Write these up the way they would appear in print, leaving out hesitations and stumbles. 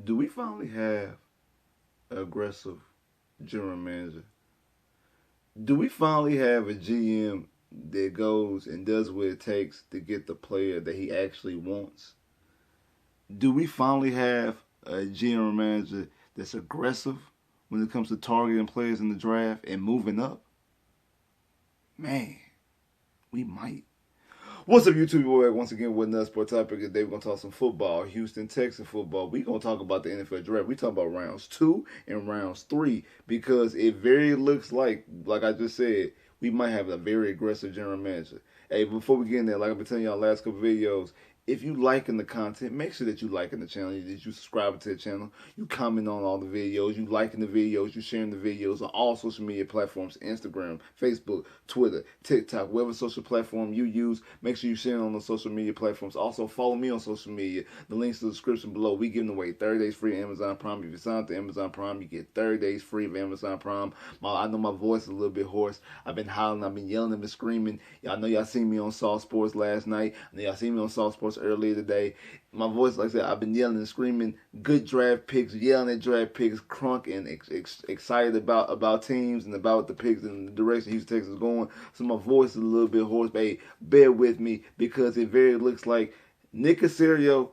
Do we finally have an aggressive general manager? Do we finally have a GM that goes and does what it takes to get the player that he actually wants? Do we finally have a general manager that's aggressive when it comes to targeting players in the draft and moving up? Man, we might. What's up, YouTube? We're back once again with another sport topic. Today we're gonna talk some football, Houston Texans football. We're gonna talk about the NFL draft. We talk about rounds 2 and rounds 3 because it very looks like I just said, we might have a very aggressive general manager. Hey, before we get in there, like I've been telling y'all last couple videos, if you liking the content, make sure that you liking the channel, that you subscribe to the channel, you comment on all the videos, you liking the videos, you sharing the videos on all social media platforms, Instagram, Facebook, Twitter, TikTok, whatever social platform you use, make sure you share on those social media platforms. Also follow me on social media. The links to the description below. We giving away 30 days free Amazon Prime. If you sign up to Amazon Prime, you get 30 days free of Amazon Prime. I know my voice is a little bit hoarse. I've been hollering, I've been yelling, I've been screaming. I know y'all seen me on Saw Sports last night. I know y'all seen me on Saw Sports earlier today. My voice, like I said, I've been yelling and screaming good draft picks, yelling at draft picks, crunk and excited about teams and about the picks and the direction Houston Texans is going. So my voice is a little bit hoarse, but hey, bear with me because it very looks like Nick Caserio.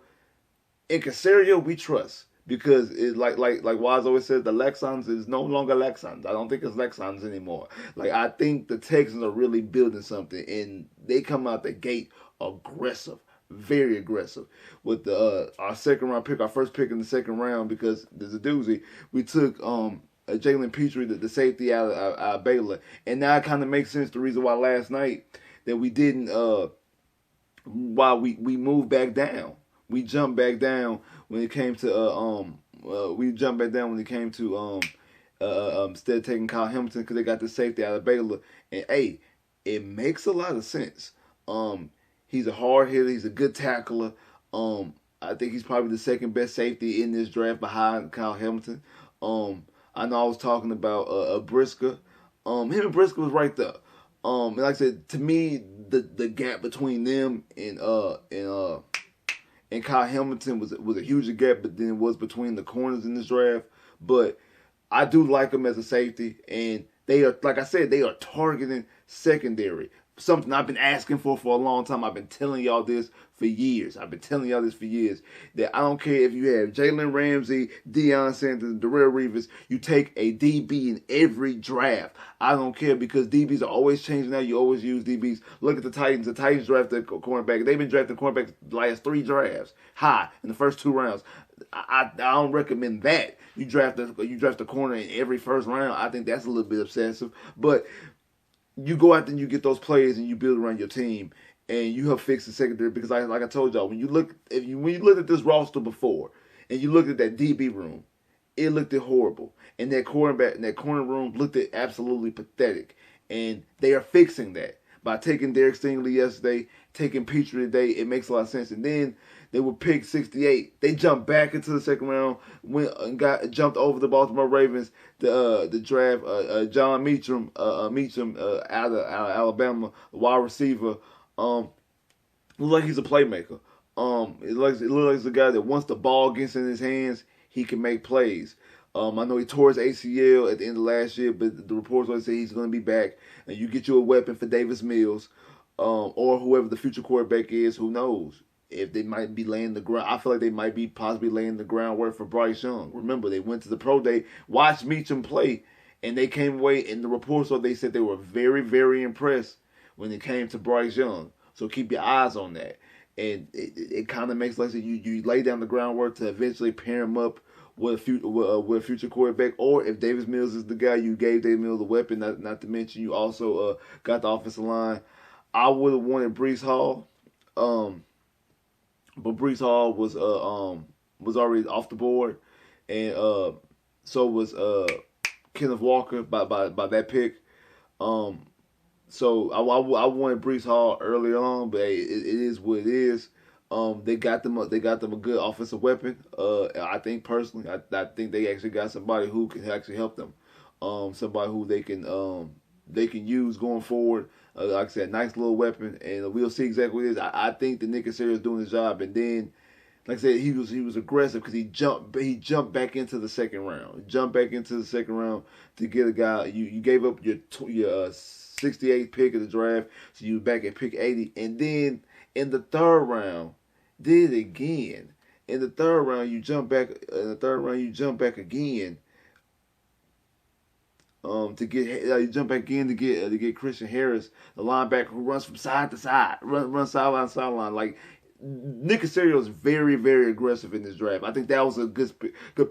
In Caserio, we trust. Because it like Waz always said, the Lexans is no longer Lexans. I don't think it's Lexans anymore. Like I think the Texans are really building something, and they come out the gate aggressive, very aggressive with the our second round pick, our first pick in the second round because there's a doozy. We took Jalen Petrie, the safety out of Baylor, and now it kind of makes sense the reason why last night that we didn't why we moved back down. We jumped back down when it came to we jumped back down when it came to instead of taking Kyle Hamilton because they got the safety out of Baylor. And hey, it makes a lot of sense. He's a hard hitter. He's a good tackler. I think he's probably the second best safety in this draft behind Kyle Hamilton. I know I was talking about Brisker. Him and Brisker was right there. And like I said, to me, the gap between them and Kyle Hamilton was a huger gap, but than it was between the corners in this draft. But I do like him as a safety, and they are, like I said, they are targeting secondary. Something I've been asking for a long time. I've been telling y'all this for years. That I don't care if you have Jalen Ramsey, Deion Sanders, Darrell Reeves. You take a DB in every draft. I don't care because DBs are always changing now. You always use DBs. Look at the Titans. The Titans drafted a cornerback. They've been drafting cornerbacks the last 3 drafts high in the first 2 rounds. I don't recommend that. You draft a corner in every first round. I think that's a little bit obsessive, but you go out and you get those players and you build around your team and you help fix the secondary because like I told y'all when you look at this roster before and you looked at that DB room, it looked horrible and that corner room looked absolutely pathetic, and they are fixing that by taking Derek Stingley yesterday, taking Petrie today. It makes a lot of sense. And then they were picked 68. They jumped back into the second round, jumped over the Baltimore Ravens. The draft, John Meacham out of Alabama, wide receiver. Looks like he's a playmaker. It looks like he's a guy that once the ball gets in his hands, he can make plays. I know he tore his ACL at the end of last year, but the reports always say he's going to be back. And you get you a weapon for Davis Mills, or whoever the future quarterback is. Who knows? If they might be laying the ground, I feel like they might be possibly laying the groundwork for Bryce Young. Remember, they went to the pro day, watched Meacham play, and they came away. And the reports are they said they were very, very impressed when it came to Bryce Young. So keep your eyes on that. And it kind of makes like you lay down the groundwork to eventually pair him up with a future quarterback, or if Davis Mills is the guy, you gave Davis Mills a weapon. Not to mention you also got the offensive line. I would have wanted Breece Hall. But Breece Hall was already off the board, and so was Kenneth Walker by that pick. So I wanted Breece Hall earlier on, but hey, it is what it is. They got them a good offensive weapon. I think personally, I think they actually got somebody who can actually help them. Somebody who they can use going forward. Like I said, nice little weapon, and we'll see exactly what it is. I think that Nick Caserio is doing his job, and then Like I said, he was aggressive because he jumped back into the second round. Jumped back into the second round to get a guy. You gave up your 68th pick of the draft, so you back at pick 80, and then in the third round, did it again. In the third round, you jump back. In the third round, you jump back again. To get you jump back in to get Christian Harris, the linebacker who runs from side to side, run sideline to sideline. Like Nick Caserio is very, very aggressive in this draft. I think that was a good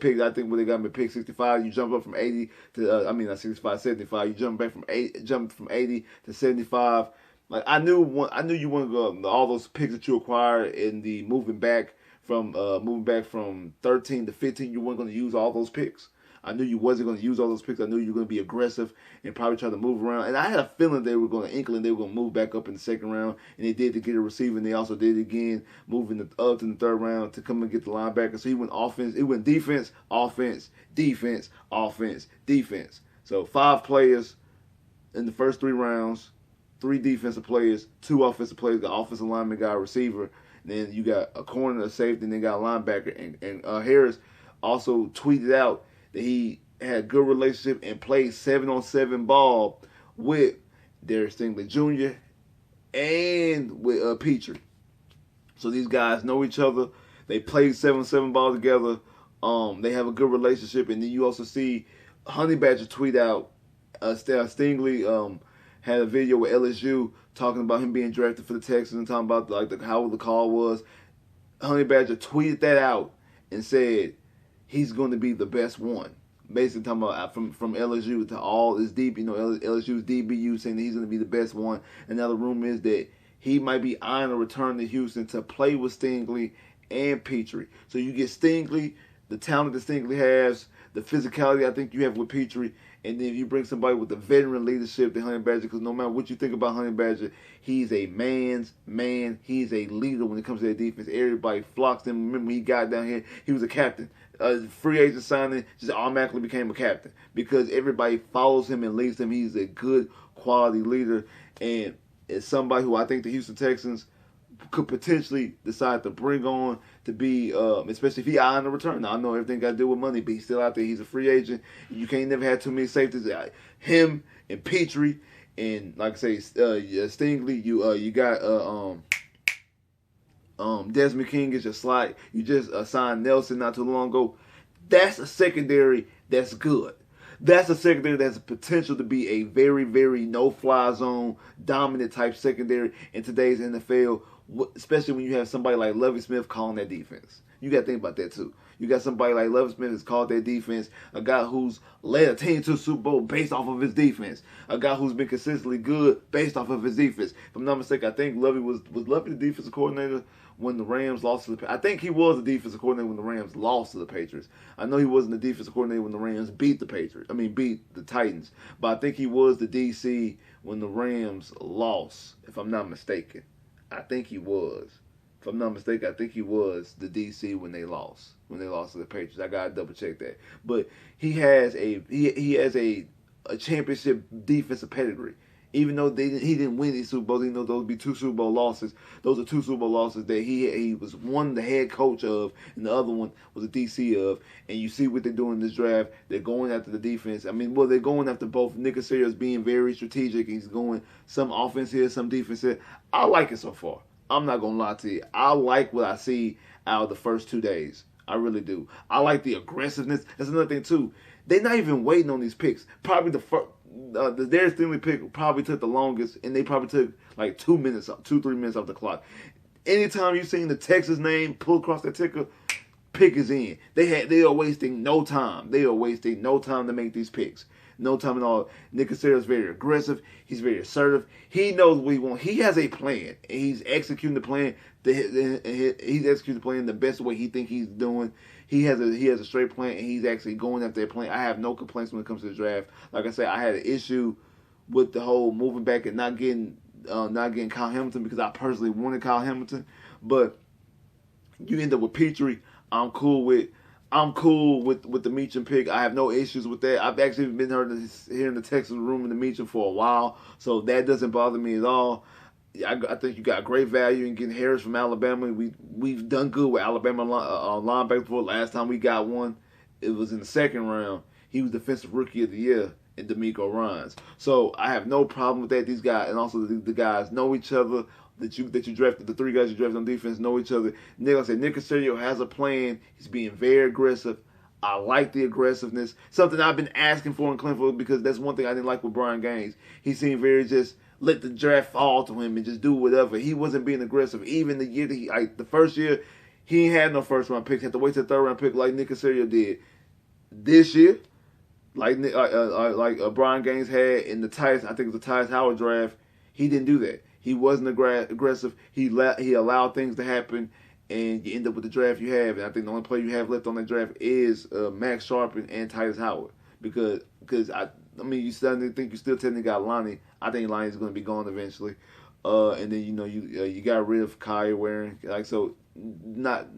pick. I think when they got him at pick 65, you jump up from 80 to not 65, 75. You jump from 80 to 75. Like I knew you want to go all those picks that you acquired in the moving back from 13 to 15. You weren't going to use all those picks. I knew you wasn't going to use all those picks. I knew you were going to be aggressive and probably try to move around. And I had a feeling they were going to they were going to move back up in the second round. And they did to get a receiver. And they also did it again, moving up in the third round to come and get the linebacker. So he went offense. It went defense, offense, defense, offense, defense. So 5 players in the first 3 rounds, 3 defensive players, 2 offensive players, got offensive lineman, got a receiver. And then you got a corner, a safety, and then got a linebacker. And Harris also tweeted out that he had a good relationship and played 7-on-7 ball with Derek Stingley Jr. and with Petrie. So these guys know each other. They played 7-on-7 ball together. They have a good relationship. And then you also see Honey Badger tweet out Stingley had a video with LSU talking about him being drafted for the Texans and talking about how the call was. Honey Badger tweeted that out and said he's going to be the best one. Basically talking about from LSU to all this deep, LSU's DBU saying that he's going to be the best one. And now the rumor is that he might be eyeing a return to Houston to play with Stingley and Petrie. So you get Stingley, the talent that Stingley has, the physicality I think you have with Petrie, and then if you bring somebody with the veteran leadership that Honey Badger, because no matter what you think about Honey Badger, he's a man's man. He's a leader when it comes to that defense. Everybody flocks him. Remember when he got down here, he was a captain. Free agent signing, just automatically became a captain because everybody follows him and leads him. He's a good quality leader, and it's somebody who I think the Houston Texans could potentially decide to bring on to be, especially if he eyeing a return. Now, I know everything got to do with money, but he's still out there. He's a free agent. You can't never have too many safeties. Him and Petrie and, like I say, Stingley, you got Desmond King is your slot. You just signed Nelson not too long ago. That's a secondary that's good. That's a secondary that's potential to be a very, very no-fly zone, dominant type secondary in today's NFL, especially when you have somebody like Lovie Smith calling that defense. You got to think about that too. You got somebody like Lovie Smith that's called that defense, a guy who's led a team to a Super Bowl based off of his defense, a guy who's been consistently good based off of his defense. If I'm not mistaken, I think Lovie was Lovie the defensive coordinator when the Rams lost to the I think he was the defensive coordinator when the Rams lost to the Patriots. I know he wasn't the defensive coordinator when the Rams beat the Titans. But I think he was the DC when the Rams lost, if I'm not mistaken. I think he was. If I'm not mistaken, I think he was the DC when they lost to the Patriots. I gotta double check that. But he has a championship defensive pedigree. Even though he didn't win these Super Bowls, even though those would be 2 Super Bowl losses, those are 2 Super Bowl losses that he was one the head coach of, and the other one was a DC of. And you see what they're doing in this draft. They're going after the defense. They're going after both. Nick Caserio is being very strategic. He's going some offense here, some defense here. I like it so far. I'm not going to lie to you. I like what I see out of the first 2 days. I really do. I like the aggressiveness. That's another thing, too. They're not even waiting on these picks. Probably the Darius Stingley pick probably took the longest, and they probably took like 3 minutes off the clock. Anytime you seen the Texas name pull across that ticker, pick is in. They are wasting no time. They are wasting no time to make these picks. No time at all. Nick Caserio is very aggressive. He's very assertive. He knows what he wants. He has a plan, and he's executing the plan. He's executing the plan the best way he thinks he's doing. He has a straight plan, and he's actually going after that plan. I have no complaints when it comes to the draft. Like I said, I had an issue with the whole moving back and not getting Kyle Hamilton because I personally wanted Kyle Hamilton. But you end up with Petrie. I'm cool with the Meacham pick. I have no issues with that. I've actually been here in the Texas room in the Meacham for a while, so that doesn't bother me at all. I think you got great value in getting Harris from Alabama. We've done good with Alabama linebackers before. Last time we got one, it was in the second round. He was Defensive Rookie of the Year in D'Amico Ryans. So I have no problem with that. These guys and also the guys know each other. That you drafted, the three guys you drafted on defense know each other. Nick Caserio has a plan. He's being very aggressive. I like the aggressiveness. Something I've been asking for in Clinton because that's one thing I didn't like with Brian Gaines. He seemed very just let the draft fall to him and just do whatever. He wasn't being aggressive. Even the year that the first year, he ain't had no first round picks. Had to wait till the third round pick like Nick Caserio did. This year, like Brian Gaines had in the Tyus, I think it was the Tyus Howard draft, he didn't do that. He wasn't aggressive. He allowed things to happen, and you end up with the draft you have. And I think the only player you have left on that draft is Max Sharpen and Tyus Howard because I mean you still think you still technically got Lonnie. I think Lonnie's going to be gone eventually. And then you got rid of Kyle Waring, like so not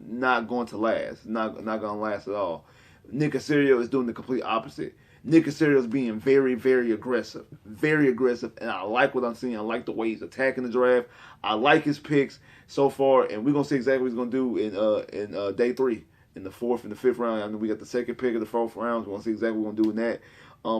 going to last, not going to last at all. Nick Caserio is doing the complete opposite. Nick Caserio is being very, very aggressive, and I like what I'm seeing. I like the way he's attacking the draft. I like his picks so far, and we're gonna see exactly what he's gonna do in day 3, in the 4th and the 5th round. I mean, we got the second pick of the 4th round. We're gonna see exactly what we're gonna do in that.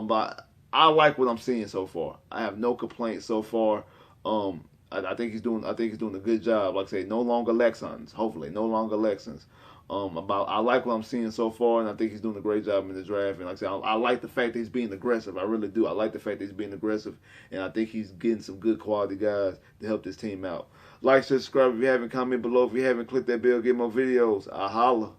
But I like what I'm seeing so far. I have no complaints so far. I think he's doing a good job. Like I say, no longer Lexans. Hopefully, no longer Lexans. I like what I'm seeing so far, and I think he's doing a great job in the draft. And like I said, I like the fact that he's being aggressive. I really do. I like the fact that he's being aggressive, and I think he's getting some good quality guys to help this team out. Like, subscribe if you haven't, comment below if you haven't, click that bell, get more videos. I holla.